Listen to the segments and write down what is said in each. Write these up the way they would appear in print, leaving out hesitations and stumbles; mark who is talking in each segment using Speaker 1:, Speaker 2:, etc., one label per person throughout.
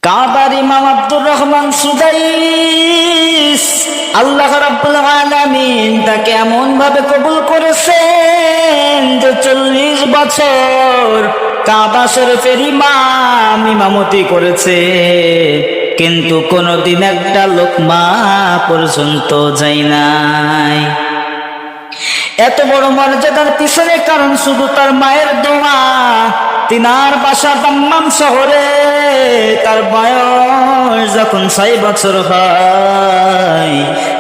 Speaker 1: কাবার ইমাম আব্দুর রহমান সুদাইস আল্লাহ রাব্বুল আলামিন তাকে এমন ভাবে কবুল করেছেন যে 40 বছর কাবা শরীফের ইমামতি করেছে, কিন্তু কোনদিন একটা লোকমা পর্যন্ত যায় নাই। এত বড় মর্যাদার পিছনে কারণ শুধু তার মায়ের দোয়া। তিনার বাসা দাম্মাম শহরে। তার বয়স যখন 6 বছর হয়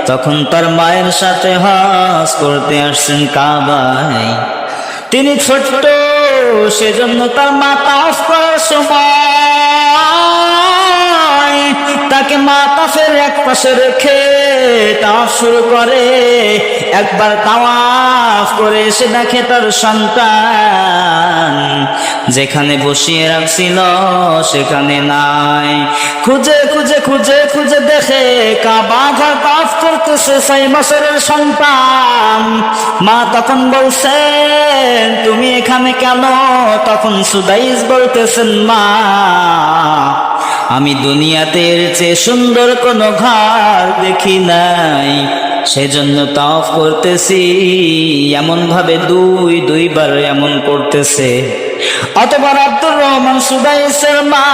Speaker 1: তখন তার মায়ের সাথে হজ করতে আসছেন কাবায়। তিনি ছোট্ট, সেজন্য তার মা তাওয়াফ করার সময় তাকে মাতাফের এক পাশে রেখে তাওয়াফ শুরু করে। একবার তাওয়াফ করে এসে দেখে তার সন্তান যেখানে বসিয়ে রাখছিল সেখানে নাই। খুঁজে খুঁজে খুঁজে খুঁজে দেখে কাবা ঘর তাওয়াফ করতেছে 6 বছরের সন্তান। মা তখন বলছেন, তুমি এখানে কেন? তখন সুদাইস বলতেছেন, মা আমি দুনিয়াতে এর চেয়ে সুন্দর কোনো ঘর দেখি নাই, সেজন্য তাওয়াফ করতেছি। এমন ভাবে দুইবার এমন করতেছে। অতঃপর আব্দুর রহমান সুদাইসের মা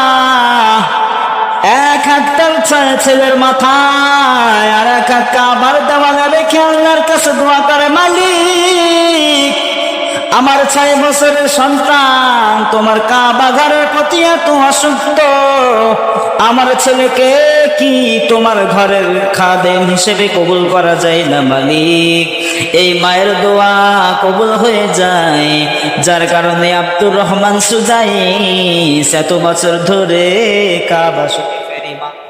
Speaker 1: এক হাত তার ছেলের মাথায় আর এক হাত কাবার দেওয়ালে রেখে আল্লাহর কাছে দোয়া করে, মালিক আমার 6 বছরের সন্তান তোমার কাবা ঘরের প্রতি এত আসক্ত, আমার ছেলেকে কি তোমার ঘরের খাদেম হিসেবে কবুল করা যায় না মালিক? এই মায়ের দোয়া কবুল হয়ে যায়, যার কারণে আব্দুর রহমান সুদাইস এত বছর ধরে কাবা শরীফের ইমাম।